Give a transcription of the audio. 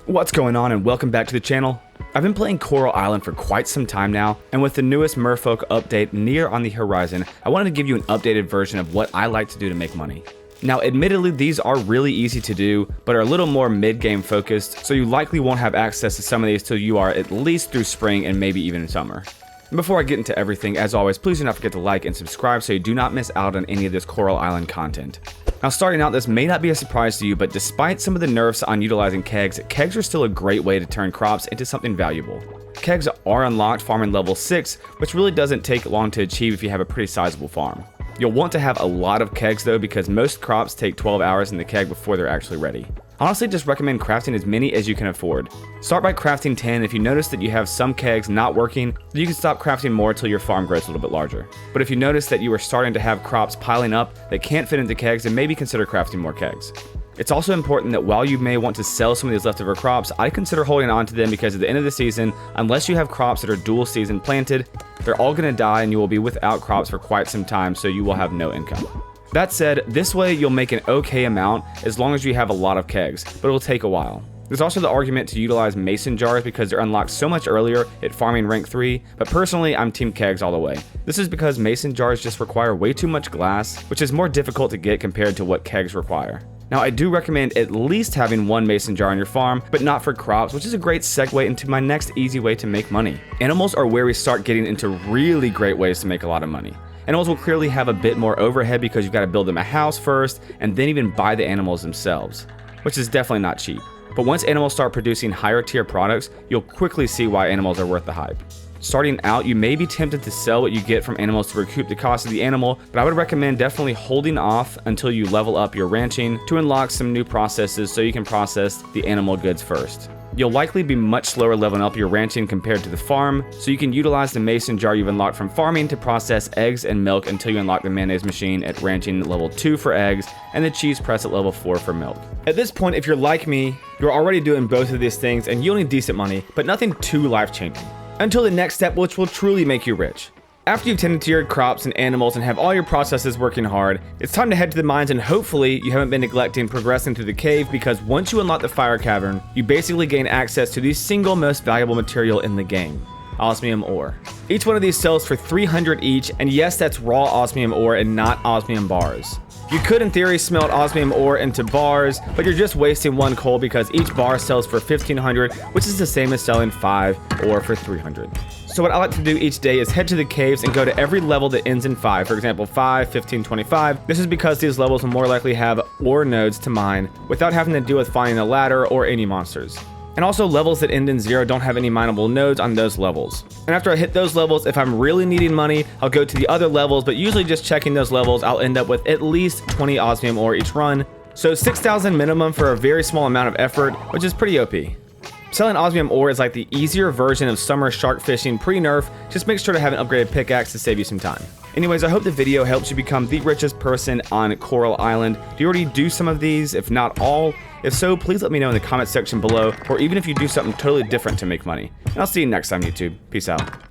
What's going on, and welcome back to the channel. I've been playing Coral Island for quite some time now, and with the newest Merfolk update near on the horizon, I wanted to give you an updated version of what I like to do to make money. Now, admittedly, these are really easy to do, but are a little more mid-game focused, so you likely won't have access to some of these till you are at least through spring and maybe even summer. And before I get into everything, as always, please do not forget to like and subscribe so you do not miss out on any of this Coral Island content. Now, starting out, this may not be a surprise to you, but despite some of the nerfs on utilizing kegs, kegs are still a great way to turn crops into something valuable. Kegs are unlocked farming level 6, which really doesn't take long to achieve if you have a pretty sizable farm. You'll want to have a lot of kegs though, because most crops take 12 hours in the keg before they're actually ready. Honestly, just recommend crafting as many as you can afford. Start by crafting 10. If you notice that you have some kegs not working, then you can stop crafting more until your farm grows a little bit larger. But if you notice that you are starting to have crops piling up that can't fit into kegs, then maybe consider crafting more kegs. It's also important that while you may want to sell some of these leftover crops, I consider holding on to them, because at the end of the season, unless you have crops that are dual season planted, they're all going to die and you will be without crops for quite some time, so you will have no income. That said, this way you'll make an okay amount as long as you have a lot of kegs, but it will take a while. There's also the argument to utilize mason jars because they're unlocked so much earlier at farming rank 3, but personally I'm team kegs all the way. This is because mason jars just require way too much glass, which is more difficult to get compared to what kegs require. Now, I do recommend at least having one mason jar on your farm, but not for crops, which is a great segue into my next easy way to make money. Animals are where we start getting into really great ways to make a lot of money. Animals will clearly have a bit more overhead because you've got to build them a house first and then even buy the animals themselves, which is definitely not cheap. But once animals start producing higher tier products, you'll quickly see why animals are worth the hype. Starting out, you may be tempted to sell what you get from animals to recoup the cost of the animal, but I would recommend definitely holding off until you level up your ranching to unlock some new processes so you can process the animal goods first. You'll likely be much slower leveling up your ranching compared to the farm, so you can utilize the mason jar you've unlocked from farming to process eggs and milk until you unlock the mayonnaise machine at ranching level 2 for eggs and the cheese press at level 4 for milk. At this point, if you're like me, you're already doing both of these things and you'll need decent money, but nothing too life-changing. Until the next step, which will truly make you rich. After you've tended to your crops and animals and have all your processes working hard, it's time to head to the mines, and hopefully you haven't been neglecting progressing through the cave, because once you unlock the fire cavern, you basically gain access to the single most valuable material in the game, Osmium Ore. Each one of these sells for 300 each, and yes, that's raw Osmium Ore and not Osmium bars. You could in theory smelt Osmium Ore into bars, but you're just wasting one coal because each bar sells for 1500, which is the same as selling 5 ore for 300. So what I like to do each day is head to the caves and go to every level that ends in 5, for example 5, 15, 25. This is because these levels will more likely have ore nodes to mine without having to deal with finding a ladder or any monsters. And also, levels that end in 0 don't have any mineable nodes on those levels. And after I hit those levels, if I'm really needing money, I'll go to the other levels, but usually just checking those levels, I'll end up with at least 20 Osmium Ore each run. So 6,000 minimum for a very small amount of effort, which is pretty OP. Selling Osmium Ore is like the easier version of summer shark fishing pre-nerf. Just make sure to have an upgraded pickaxe to save you some time. Anyways, I hope the video helps you become the richest person on Coral Island. Do you already do some of these, if not all? If so, please let me know in the comment section below, or even if you do something totally different to make money. And I'll see you next time, YouTube. Peace out.